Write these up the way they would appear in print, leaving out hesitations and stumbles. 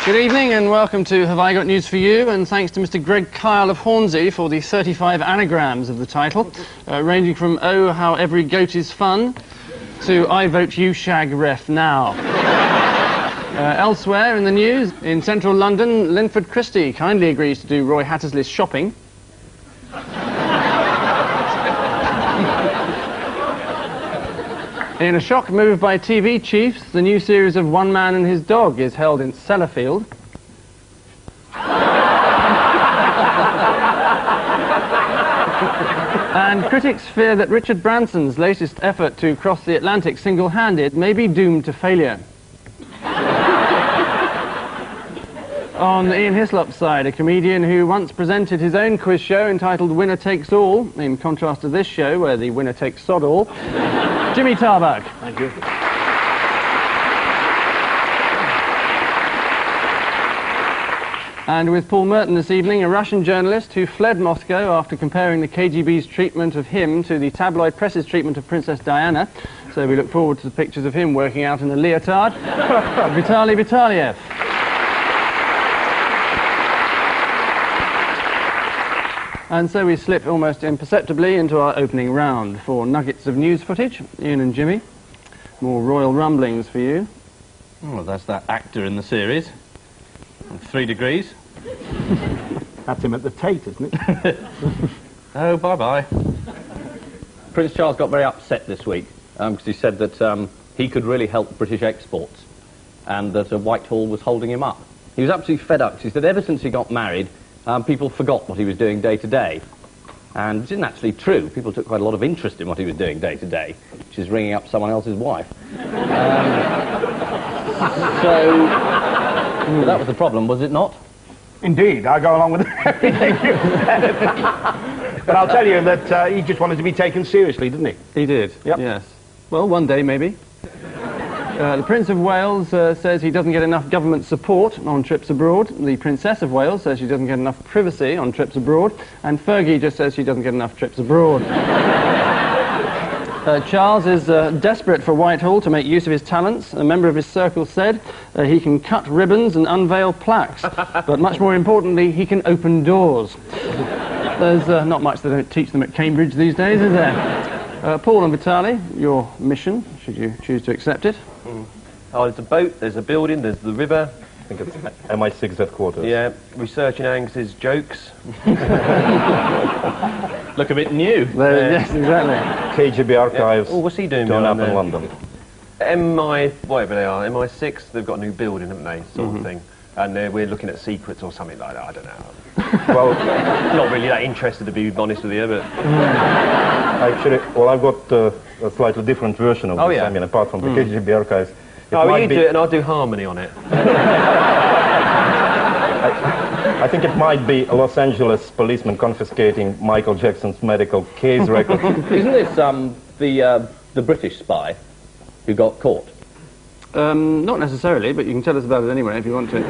Good evening and welcome to Have I Got News For You, and thanks to Mr. Greg Kyle of Hornsey for the 35 anagrams of the title, ranging from "Oh, how every goat is fun" to "I vote you shag ref now." Elsewhere in the news, in central London, Linford Christie kindly agrees to do Roy Hattersley's shopping. In a shock move by TV chiefs, the new series of One Man and His Dog is held in Sellafield. And critics fear that Richard Branson's latest effort to cross the Atlantic single-handed may be doomed to failure. On Ian Hislop's side, a comedian who once presented his own quiz show entitled Winner Takes All, in contrast to this show where the winner takes sod all, Jimmy Tarbuck. Thank you. And with Paul Merton this evening, a Russian journalist who fled Moscow after comparing the KGB's treatment of him to the tabloid press's treatment of Princess Diana. So we look forward to the pictures of him working out in a leotard. Vitali Vitaliev. And so we slip almost imperceptibly into our opening round for nuggets of news footage. Ian and Jimmy, more royal rumblings for you. Oh, that's that actor in the series. 3 Degrees. That's him at the Tate, isn't it? Oh, bye-bye. Prince Charles got very upset this week because he said that he could really help British exports and that Whitehall was holding him up. He was absolutely fed up. He said ever since he got married, people forgot what he was doing day to day. And it isn't actually true. People took quite a lot of interest in what he was doing day to day, which is ringing up someone else's wife. So that was the problem, was it not? Indeed, I go along with everything you said. But I'll tell you that he just wanted to be taken seriously, didn't he? He did, yep. Yes. Well, one day, maybe. The Prince of Wales says he doesn't get enough government support on trips abroad. The Princess of Wales says she doesn't get enough privacy on trips abroad. And Fergie just says she doesn't get enough trips abroad. Charles is desperate for Whitehall to make use of his talents. A member of his circle said he can cut ribbons and unveil plaques. But much more importantly, he can open doors. There's not much they don't teach them at Cambridge these days, is there? Paul and Vitali, your mission, should you choose to accept it. Oh, there's a boat, there's a building, there's the river. I think it's MI6 headquarters. Yeah, researching Angus's jokes. Look a bit new. Yes, exactly. KGB archives. Oh, what's he doing Turn up there? in London. Whatever they are, MI6, they've got a new building, haven't they, sort of thing. And we're looking at secrets or something like that, I don't know. Well, not really that interested, to be honest with you, but... actually, well, I've got a slightly different version of this. Yeah. I mean, apart from the KGB archives. No, you do it and I'll do harmony on it. I think it might be a Los Angeles policeman confiscating Michael Jackson's medical case record. Isn't this the British spy who got caught? Not necessarily, but you can tell us about it anyway if you want to.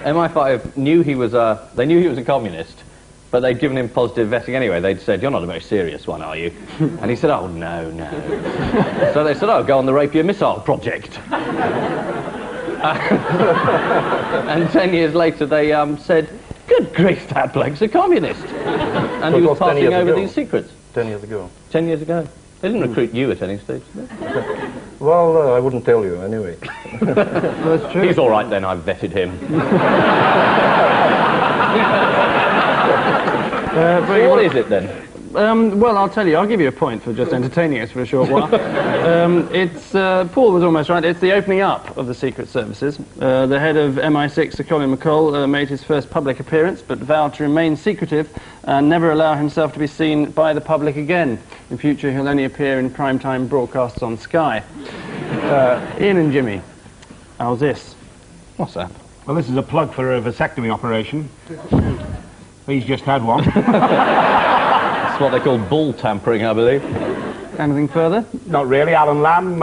MI5 knew he was they knew he was a communist, but they'd given him positive vetting anyway. They'd said, "You're not a very serious one, are you?" And he said, "Oh, no, no." So they said, "Oh, go on the Rapier missile project." And 10 years later they said, "Good grief, that bloke's a communist." And So he it was was 10 passing years over ago. these secrets. 10 years ago. 10 years ago. They didn't recruit you at any stage, did they? Well, I wouldn't tell you anyway. That's true. He's all right then, I've vetted him. So what is it then? Well, I'll tell you. I'll give you a point for just entertaining us for a short while. Paul was almost right. It's the opening up of the Secret Services. The head of MI6, Sir Colin McColl, made his first public appearance, but vowed to remain secretive and never allow himself to be seen by the public again. In future, he'll only appear in primetime broadcasts on Sky. Ian and Jimmy, how's this? What's that? Well, this is a plug for a vasectomy operation. He's just had one. That's what they call bull tampering, I believe. Anything further? Not really. Alan Lamb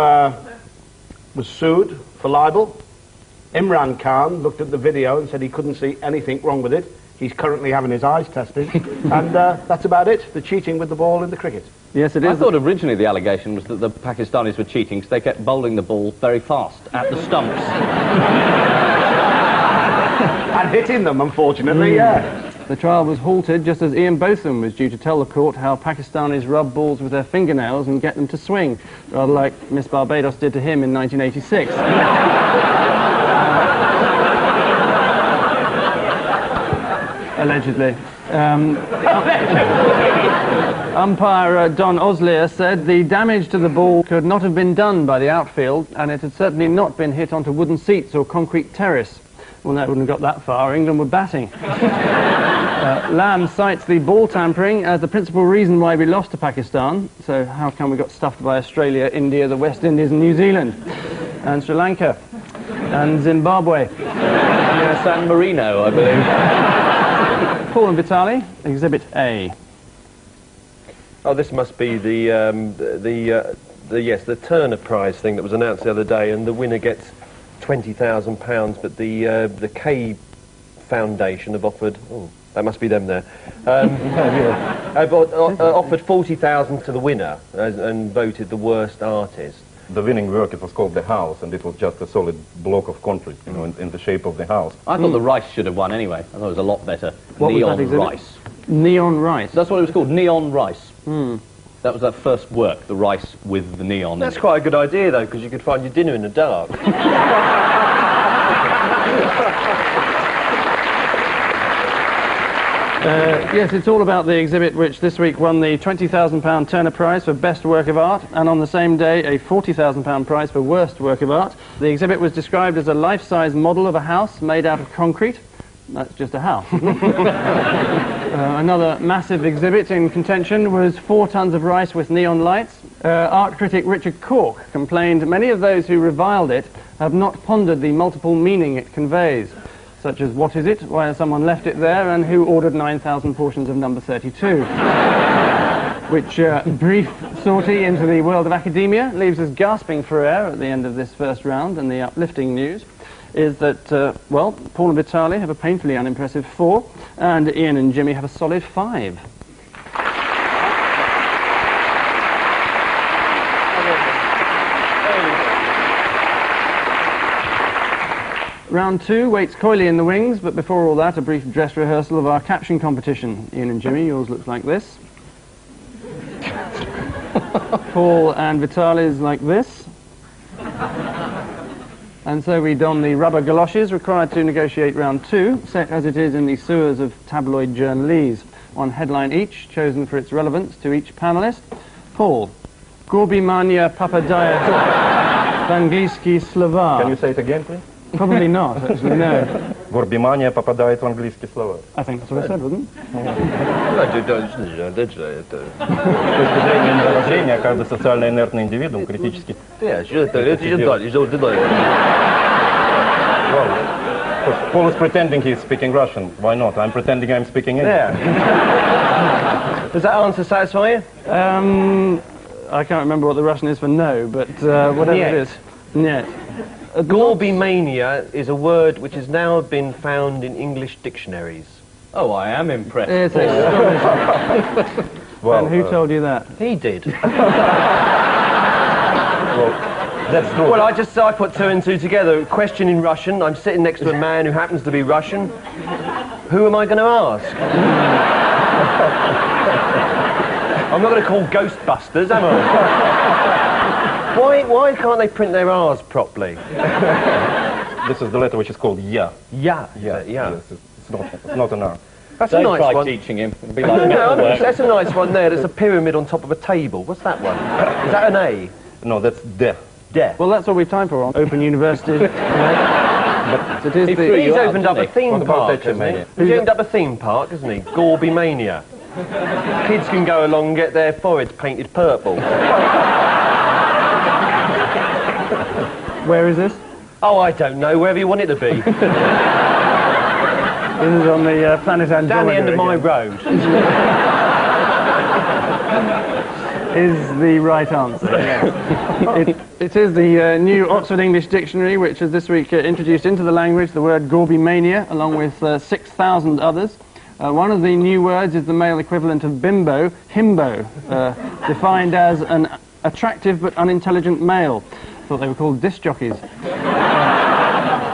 was sued for libel. Imran Khan looked at the video and said he couldn't see anything wrong with it. He's currently having his eyes tested. And that's about it. The cheating with the ball in the cricket. Yes, it I is. thought originally the allegation was that the Pakistanis were cheating because they kept bowling the ball very fast at the stumps. And hitting them, unfortunately, yeah. The trial was halted just as Ian Botham was due to tell the court how Pakistanis rub balls with their fingernails and get them to swing, rather like Miss Barbados did to him in 1986. Allegedly. Umpire Don Oslier said the damage to the ball could not have been done by the outfield, and it had certainly not been hit onto wooden seats or concrete terrace. Well, that wouldn't have got that far. England were batting. Lamb cites the ball tampering as the principal reason why we lost to Pakistan. So how come we got stuffed by Australia, India, the West Indies and New Zealand? And Sri Lanka. And Zimbabwe. Yeah, San Marino, I believe. Paul and Vitali, Exhibit A. Oh, this must be the Turner Prize thing that was announced the other day, and the winner gets £20,000, but the K Foundation have offered. Oh, that must be them there. Have offered £40,000 to the winner and voted the worst artist. The winning work, it was called The House, and it was just a solid block of concrete, you know, in the shape of the house. I thought the rice should have won anyway. I thought it was a lot better. What was that Neon exhibit? rice. Neon rice. That's what it was called, neon rice. That was that first work, the rice with the neon. That's in it. quite a good idea, though, because you could find your dinner in the dark. Yes, it's all about the exhibit which this week won the £20,000 Turner Prize for Best Work of Art, and on the same day a £40,000 prize for Worst Work of Art. The exhibit was described as a life-size model of a house made out of concrete. That's just a house. Another massive exhibit in contention was 4 tons of rice with neon lights. Art critic Richard Cork complained many of those who reviled it have not pondered the multiple meaning it conveys, such as what is it, why has someone left it there, and who ordered 9,000 portions of number 32. Which brief sortie into the world of academia leaves us gasping for air at the end of this first round, and the uplifting news is that, well, Paul and Vitali have a painfully unimpressive 4, and Ian and Jimmy have a solid 5. Round 2 waits coyly in the wings, but before all that, a brief dress rehearsal of our caption competition. Ian and Jimmy, yours looks like this. Paul and Vitali's like this. And so we don the rubber galoshes required to negotiate round 2, set as it is in the sewers of tabloid journalese. One headline each, chosen for its relevance to each panellist. Paul, Gorbimania Papadaya Angliski Slova. Can you say it again, please? Probably not, actually, no. Горбимания попадает в английский словарь. I think that's what I said, wasn't it? С точки зрения мировоззрения, каждый социально инертный индивидуум критически... Well, Paul is pretending he's speaking Russian. Why not? I'm pretending I'm speaking English. Yeah. Does that answer satisfy you? I can't remember what the Russian is for no, but whatever it is. Niet. Gorbimania is a word which has now been found in English dictionaries. Oh, I am impressed. It's astonishing. Well, And who told you that? He did. well, that's true. Well, I put 2 and 2 together. Question in Russian. I'm sitting next to a man who happens to be Russian. Who am I going to ask? I'm not going to call Ghostbusters, am I? Why can't they print their R's properly? This is the letter which is called ya. Yeah. Yeah. Yeah. Yes, it's not an R. That's a Don't nice try one. teaching him. It'll be like No, metalwork. that's a nice one there. There's a pyramid on top of a table. What's that one? Is that an A? No, that's de. Yeah. Well, that's all we've time for on Open University. But it is He the... threw He's you out, opened up a didn't he? theme What about park, that, hasn't he? mate? He's opened up a theme park, hasn't he? Gorbimania. Kids can go along and get their foreheads painted purple. Where is this? Oh, I don't know, wherever you want it to be. This is on the planet Andromeda. Down the end of my again. road. Is the right answer. It is the new Oxford English Dictionary, which has this week introduced into the language the word gorbimania, along with 6,000 others. One of the new words is the male equivalent of bimbo, himbo, defined as an attractive but unintelligent male. Thought they were called disc jockeys.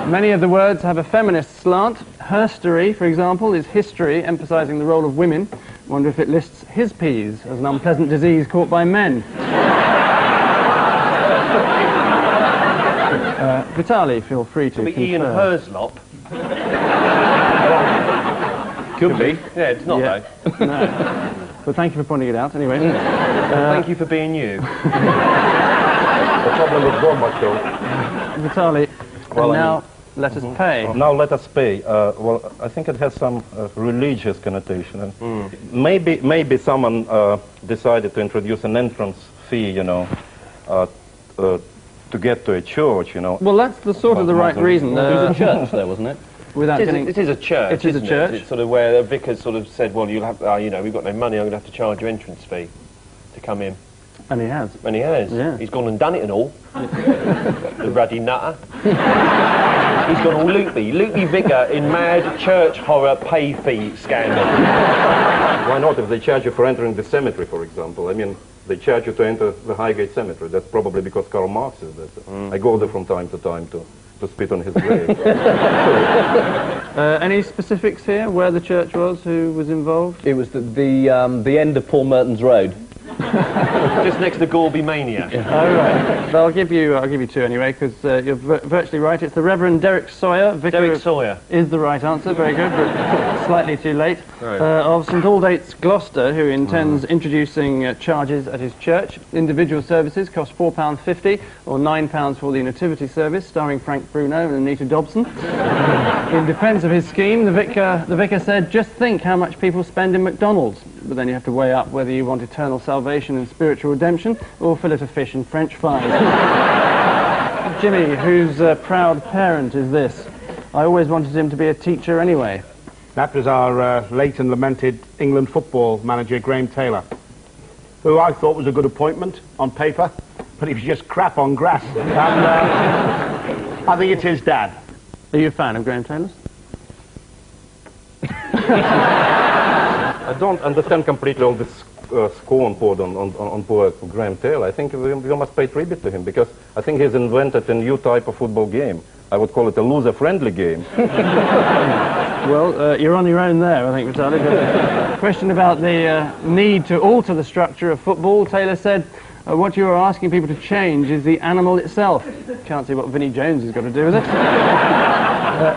Many of the words have a feminist slant. Herstory, for example, is history, emphasising the role of women. I wonder if it lists his peas as an unpleasant disease caught by men. Vitali, feel free to Could be confer. Ian Herslop. Could be. Yeah, it's not Yeah. though. No. But thank you for pointing it out, anyway. Thank you for being you. The problem with Gorbachev. Vitali, Well, and I now let us pay. Now let us pay. Well, I think it has some religious connotation. And maybe someone decided to introduce an entrance fee, you know, to get to a church, you know. Well, that's the sort of the right reason. There was a church there, wasn't it? Without getting... It is a church. It is a isn't church. It's sort of where the vicar sort of said, well, you'll have, you know, we've got no money, I'm going to have to charge you entrance fee to come in. And he has. And he has. Yeah. He's gone and done it and all. The ruddy nutter. He's gone all loopy. Loopy vicar in mad church horror pay fee scandal. Why not if they charge you for entering the cemetery, for example? I mean, they charge you to enter the Highgate Cemetery. That's probably because Karl Marx is there. I go there from time to time to spit on his grave. Any specifics here, where the church was, who was involved? It was the end of Paul Merton's Road. Just next to Gorby Mania. Oh, right. But I'll give you two anyway, because you're virtually right. It's the Reverend Derek Sawyer. Vicar Derek Sawyer. is the right answer. Very good, but slightly too late. Right. Of St Aldate's, Gloucester, who intends introducing charges at his church. Individual services cost £4.50 or £9 for the Nativity service, starring Frank Bruno and Anita Dobson. In defence of his scheme, the vicar said, just think how much people spend in McDonald's. But then you have to weigh up whether you want eternal salvation and spiritual redemption or fillet of fish and French fries. Jimmy, whose proud parent is this? I always wanted him to be a teacher anyway. That was our late and lamented England football manager, Graham Taylor, who I thought was a good appointment on paper, but he was just crap on grass. And I think it's his dad. Are you a fan of Graham Taylor's? I don't understand completely all this scorn poured on poor Graham Taylor. I think we must pay tribute to him, because I think he's invented a new type of football game. I would call it a loser-friendly game. Well, you're on your own there, I think, Vitali. But question about the need to alter the structure of football. Taylor said, what you are asking people to change is the animal itself. Can't see what Vinnie Jones has got to do with it.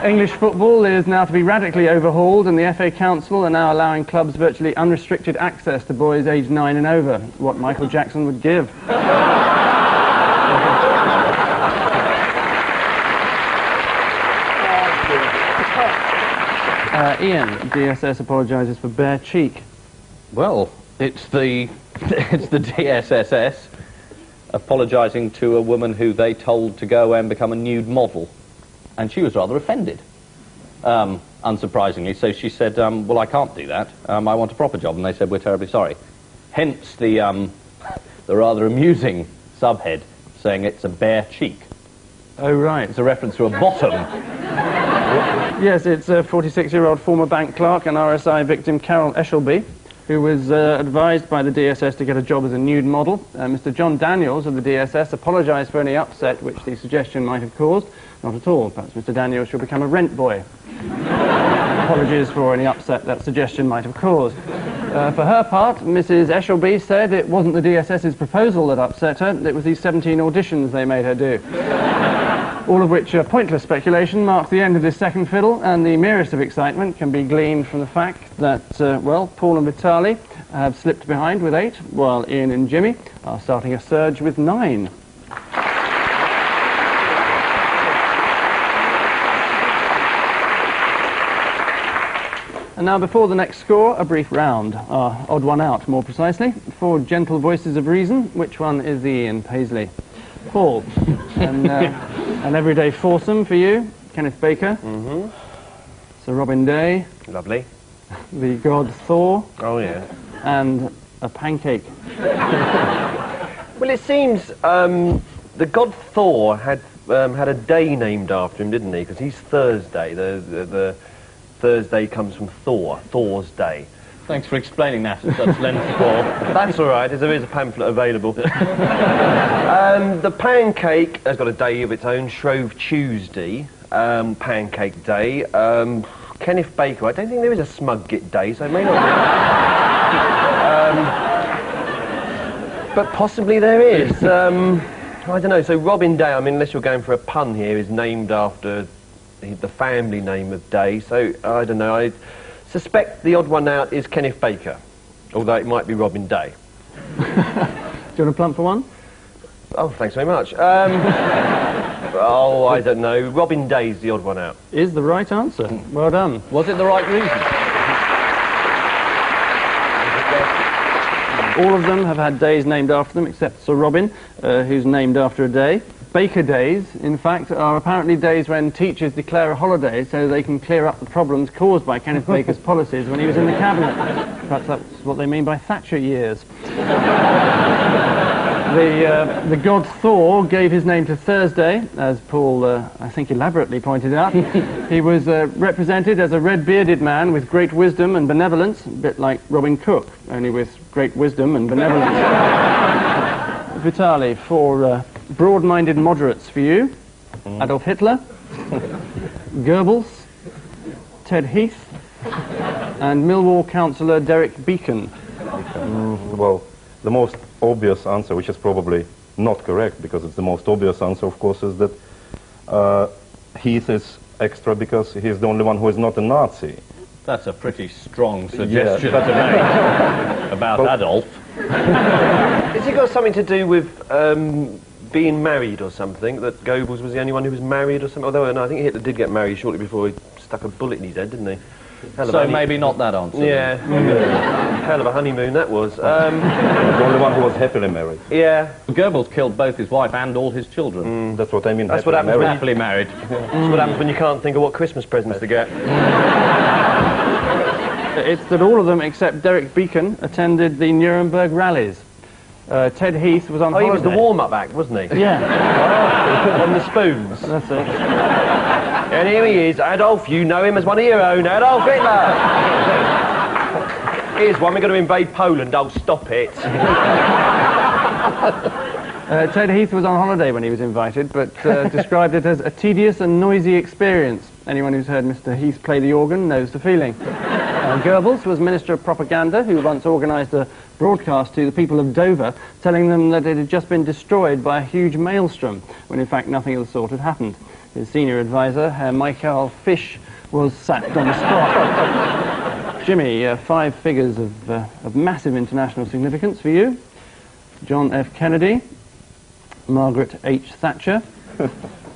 English football is now to be radically overhauled, and the FA Council are now allowing clubs virtually unrestricted access to boys aged 9 and over, what Michael Jackson would give. Ian, DSS apologises for bare cheek. Well, it's the DSSS apologising to a woman who they told to go and become a nude model, and she was rather offended, unsurprisingly. So she said, well, I can't do that. I want a proper job. And they said, we're terribly sorry. Hence the rather amusing subhead saying it's a bare cheek. Oh, right. It's a reference to a bottom. Yes, it's a 46-year-old former bank clerk and RSI victim Carol Eshelby, who was advised by the DSS to get a job as a nude model. Mr. John Daniels of the DSS apologised for any upset which the suggestion might have caused. Not at all. Perhaps Mr. Daniels should become a rent boy. Apologies for any upset that suggestion might have caused. For her part, Mrs. Eshelby said it wasn't the DSS's proposal that upset her, it was these 17 auditions they made her do. All of which pointless speculation marks the end of this second fiddle, and the merest of excitement can be gleaned from the fact that, well, Paul and Vitali have slipped behind with 8, while Ian and Jimmy are starting a surge with 9. And now, before the next score, a brief round. Odd one out, more precisely. 4 gentle voices of reason. Which one is the Ian Paisley? Paul. An everyday foursome for you. Kenneth Baker. Mm-hmm. Sir Robin Day. Lovely. The god Thor. Oh, yeah. And a pancake. Well, it seems the god Thor had a day named after him, didn't he? Because he's Thursday. The Thursday comes from Thor, Thor's Day. Thanks for explaining that in such length, Paul. That's all right, there is a pamphlet available. The pancake has got a day of its own, Shrove Tuesday. Pancake Day. Kenneth Baker. I don't think there is a Smug-Git Day, so it may not be. But possibly there is. I don't know. So Robin Day, I mean, unless you're going for a pun here, is named after the family name of Day. So I don't know. I suspect the odd one out is Kenneth Baker, although it might be Robin Day. Do you want to plump for one? Oh, thanks very much. Oh, I don't know. Robin Day's the odd one out. Is the right answer. Well done. Was it the right reason? All of them have had days named after them, except Sir Robin, who's named after a day. Baker Days, in fact, are apparently days when teachers declare a holiday so they can clear up the problems caused by Kenneth Baker's policies when he was in the cabinet. Perhaps that's what they mean by Thatcher years. The god Thor gave his name to Thursday, as Paul, I think, elaborately pointed out. He was represented as a red-bearded man with great wisdom and benevolence, a bit like Robin Cook, only with great wisdom and benevolence. Vitali, for broad-minded moderates for you. Adolf Hitler, Goebbels, Ted Heath, and Millwall councillor Derek Beacon. Well, the most obvious answer, which is probably not correct, because it's the most obvious answer, of course, is that Heath is extra because he's the only one who is not a Nazi. That's a pretty strong suggestion to make about Adolf. Has it got something to do with being married or something, that Goebbels was the only one who was married or something? Although, no, I think Hitler did get married shortly before he stuck a bullet in his head, didn't he? So maybe not that answer. Yeah. Hell of a honeymoon that was. The only one who was happily married. Yeah. Goebbels killed both his wife and all his children. That's what I mean. That's what happens when Happily married. That's what happens when you can't think of what Christmas presents to get. It's that all of them, except Derek Beacon, attended the Nuremberg rallies. Ted Heath was on holiday. He was the warm-up act, wasn't he? Yeah. On the spoons. That's it. And here he is, Adolf. You know him as one of your own, Adolf Hitler. Here's one. We're going to invade Poland. Oh, stop it. Ted Heath was on holiday when he was invited, but described it as a tedious and noisy experience. Anyone who's heard Mr. Heath play the organ knows the feeling. Goebbels was Minister of Propaganda, who once organised a broadcast to the people of Dover, telling them that it had just been destroyed by a huge maelstrom, when in fact nothing of the sort had happened. His senior advisor, Herr Michael Fisch, was sacked on the spot. Jimmy, 5 figures of massive international significance for you. John F. Kennedy, Margaret H. Thatcher,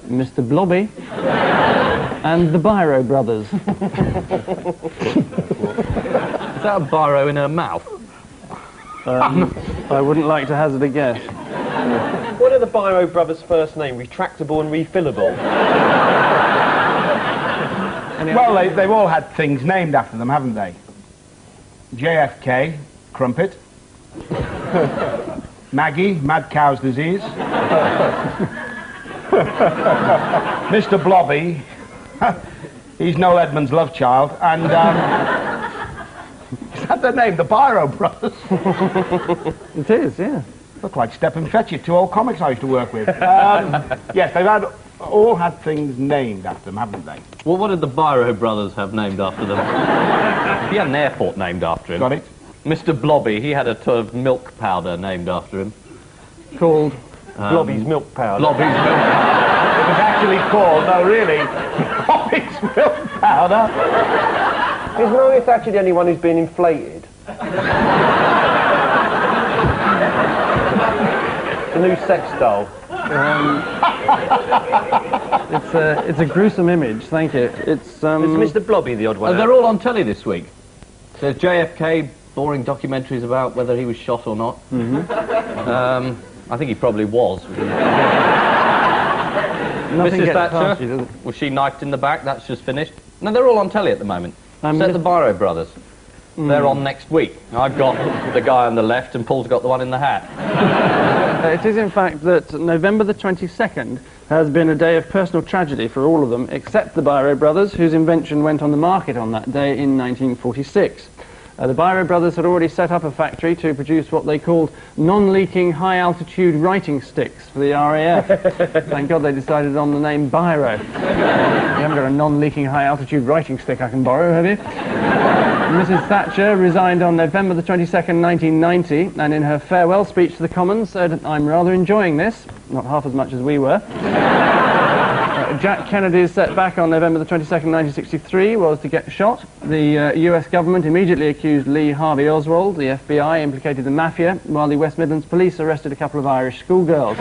Mr. Blobby, and the Biro brothers. Is that a biro in her mouth? I wouldn't like to hazard a guess. What are the Biro brothers' first name? Retractable and refillable? Well, they've all had things named after them, haven't they? JFK, Crumpet. Maggie, Mad Cow's Disease. Mr. Blobby, he's Noel Edmonds' love child. And, is that their name? The Biro brothers? It is, yeah. Look like Step and Fetch It, 2 old comics I used to work with. Yes, they've all had things named after them, haven't they? Well, what did the Biro brothers have named after them? He had an airport named after him. Got it? Mr. Blobby, he had a ton of milk powder named after him. Called Blobby's milk powder. Blobby's milk powder. It was actually called, no, really, Blobby's milk powder. Is Margaret Thatcher the only one who's been inflated? The new sex doll. it's a gruesome image, thank you. It's Is Mr. Blobby the odd one? They're all on telly this week. There's JFK, boring documentaries about whether he was shot or not. I think he probably was. nothing Mrs. gets past Thatcher, you, does it? was she knifed in the back? That's just finished. No, they're all on telly at the moment. Except the Biro brothers. They're on next week. I've got the guy on the left and Paul's got the one in the hat. It is in fact that November the 22nd has been a day of personal tragedy for all of them, except the Biro brothers, whose invention went on the market on that day in 1946. The Biro brothers had already set up a factory to produce what they called non-leaking high-altitude writing sticks for the RAF. Thank God they decided on the name Biro. You haven't got a non-leaking high-altitude writing stick I can borrow, have you? Mrs. Thatcher resigned on November the 22nd, 1990, and in her farewell speech to the Commons said, "I'm rather enjoying this," not half as much as we were. Jack Kennedy's setback on November the 22nd, 1963 was to get shot. The US government immediately accused Lee Harvey Oswald. The FBI implicated the mafia, while the West Midlands police arrested a couple of Irish schoolgirls.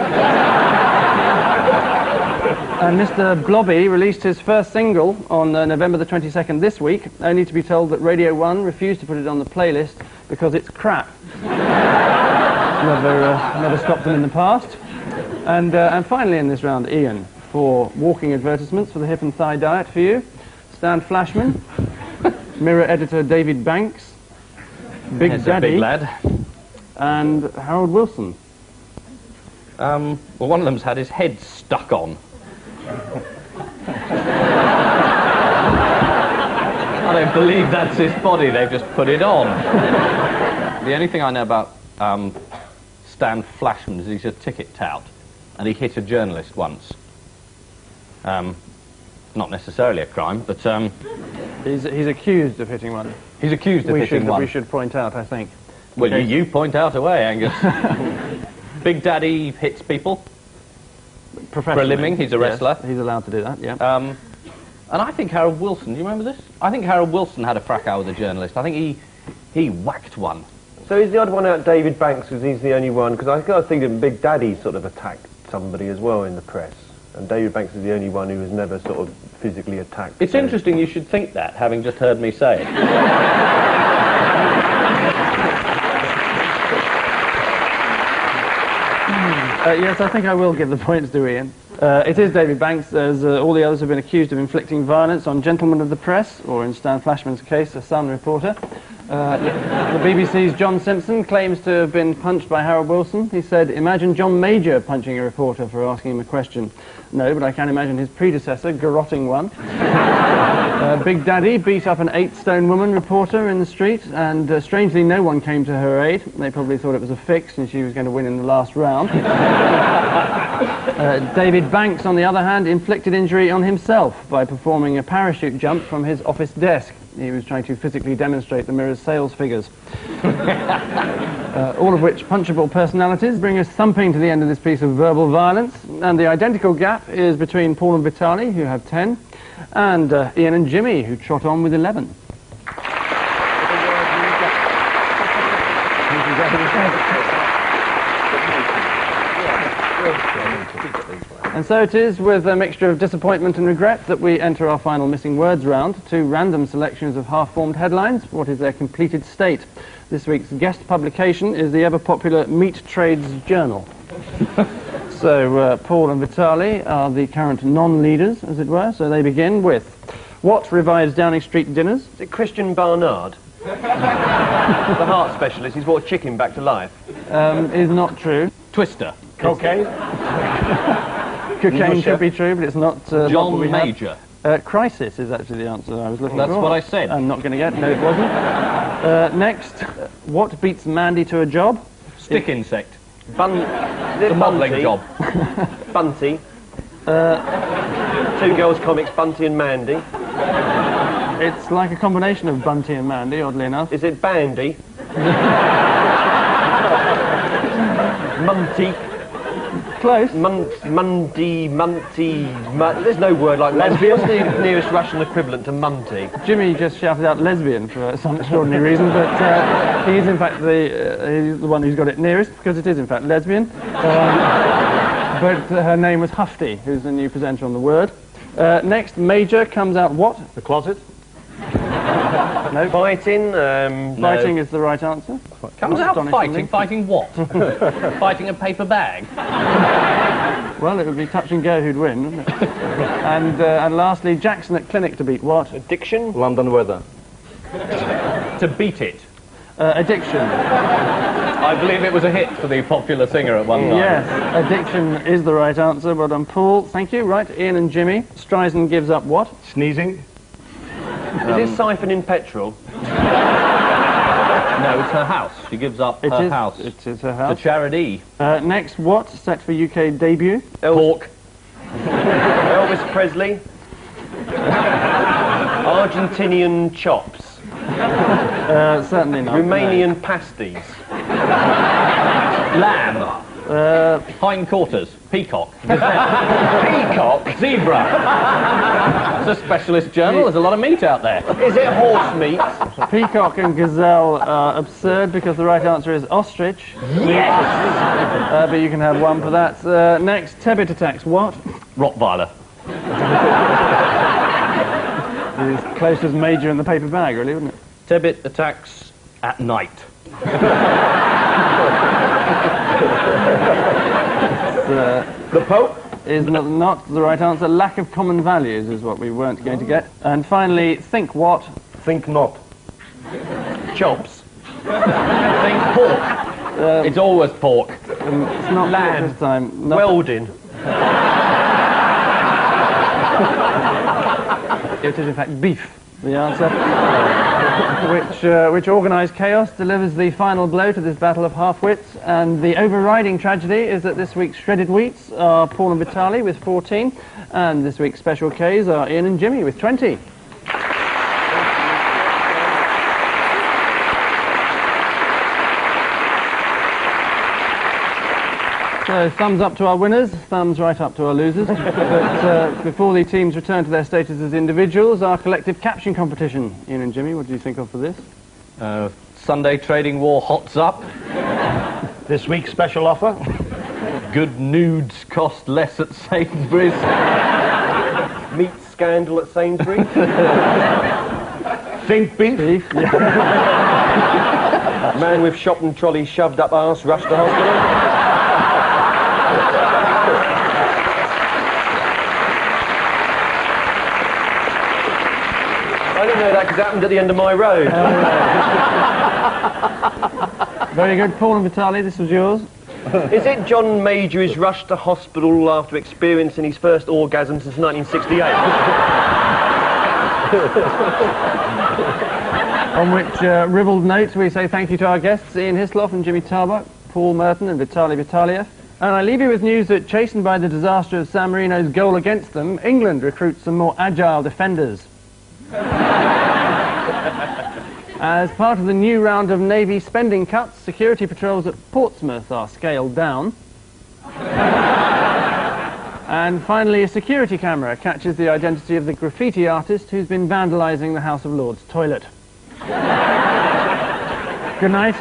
And Mr. Blobby released his first single on November the 22nd this week, only to be told that Radio 1 refused to put it on the playlist because it's crap. Never stopped them in the past. And finally in this round, Ian, for walking advertisements for the hip and thigh diet for you. Stan Flashman, Mirror editor David Banks, Big Daddy, big lad. and Harold Wilson. Well, one of them's had his head stuck on. I don't believe that's his body, they've just put it on. The only thing I know about Stan Flashman is he's a ticket tout, and he hit a journalist once. Not necessarily a crime, but He's accused of hitting one. he's accused of hitting one. We should point out, I think. Well, you point out away, Angus. Big Daddy hits people. For a living, he's a wrestler. Yes, he's allowed to do that, yeah. And I think Harold Wilson, do you remember this? I think Harold Wilson had a fracas with a journalist. I think he whacked one. So is the odd one out David Banks because he's the only one? Because I was thinking Big Daddy sort of attacked somebody as well in the press. And David Banks is the only one who was never sort of physically attacked. It's interesting you should think that, having just heard me say it. Yes, I think I will give the points to Ian. It is David Banks, as all the others have been accused of inflicting violence on gentlemen of the press, or in Stan Flashman's case, a Sun reporter. The BBC's John Simpson claims to have been punched by Harold Wilson. He said, "Imagine John Major punching a reporter for asking him a question." No, but I can imagine his predecessor garrotting one. Big Daddy beat up an 8-stone woman reporter in the street, and strangely no one came to her aid. They probably thought it was a fix and she was going to win in the last round. David Banks, on the other hand, inflicted injury on himself by performing a parachute jump from his office desk. He was trying to physically demonstrate the Mirror's sales figures. All of which punchable personalities bring us thumping to the end of this piece of verbal violence, and the identical gap is between Paul and Vitali, who have 10, and Ian and Jimmy, who trot on with 11. And so it is with a mixture of disappointment and regret that we enter our final missing words round. 2 random selections of half-formed headlines. What is their completed state? This week's guest publication is the ever-popular Meat Trades Journal. So Paul and Vitali are the current non-leaders, as it were. So they begin with, what revives Downing Street dinners? Is it Christian Barnard? The heart specialist, he's brought chicken back to life. Is not true. Twister. Cocaine? Cocaine could be true, but it's not. John Major. Crisis is actually the answer I was looking for. That's what I said. I'm not going to get. No, it wasn't. Next, what beats Mandy to a job? Stick insect. The modelling job. Bunty. 2 girls comics, Bunty and Mandy. It's like a combination of Bunty and Mandy, oddly enough. Is it Bandy? Munty. Close. Munty. There's no word like lesbian. What's the nearest Russian equivalent to Munty? Jimmy just shouted out lesbian for some extraordinary reason, but he is in fact he's the one who's got it nearest, because it is in fact lesbian. But her name was Hufty, who's the new presenter on The Word. Next, Major comes out what? The closet? No. Fighting. Fighting is the right answer. Comes out fighting. Fighting what? Fighting a paper bag. Well, it would be touch and go who'd win, wouldn't it? And lastly, Jackson at clinic to beat what? Addiction. London weather. To beat it. Addiction. I believe it was a hit for the popular singer at one time. Yes, addiction is the right answer. Well done, Paul. Thank you. Right, Ian and Jimmy. Streisand gives up what? Sneezing? Is it siphoning petrol? No, it's her house. She gives up her house. It is her To house. charity. Next, what? Set for UK debut? Pork. Elvis Presley. Argentinian chops. Certainly not. Romanian pasties. Lamb. Hindquarters. Peacock. Peacock. Zebra. It's a specialist journal. There's a lot of meat out there. Is it horse meat? Peacock and gazelle are absurd because the right answer is ostrich. Yes! But you can have one for that. Next, Tebbit attacks what? Rottweiler. As close as major in the paper bag, really, wouldn't it? Tebbit attacks at night. The Pope? Is not the right answer. Lack of common values is what we weren't going to get. And finally, think what? Think not. Chops. Think pork. It's always pork. It's not Lamb. pork this time. Not Welding. It is in fact beef, the answer. which organised chaos delivers the final blow to this battle of half-wits. And the overriding tragedy is that this week's shredded wheats are Paul and Vitali with 14, and this week's special Ks are Ian and Jimmy with 20. So, thumbs up to our winners, thumbs right up to our losers. But before the teams return to their status as individuals, our collective caption competition. Ian and Jimmy, what do you think of for this? Sunday trading war hots up. This week's special offer? Good nudes cost less at Sainsbury's. Meat scandal at Sainsbury's. Think beef? Beef? Yeah. Man with shopping trolley shoved up arse rushed to hospital. I didn't know that because it happened at the end of my road. Very good. Paul and Vitali, this was yours. Is it John Major is rushed to hospital after experiencing his first orgasm since 1968? On which ribald note we say thank you to our guests, Ian Hislop and Jimmy Tarbuck, Paul Merton and Vitali Vitaliev. And I leave you with news that, chastened by the disaster of San Marino's goal against them, England recruits some more agile defenders. As part of the new round of Navy spending cuts, security patrols at Portsmouth are scaled down. And finally, a security camera catches the identity of the graffiti artist who's been vandalising the House of Lords toilet. Good night.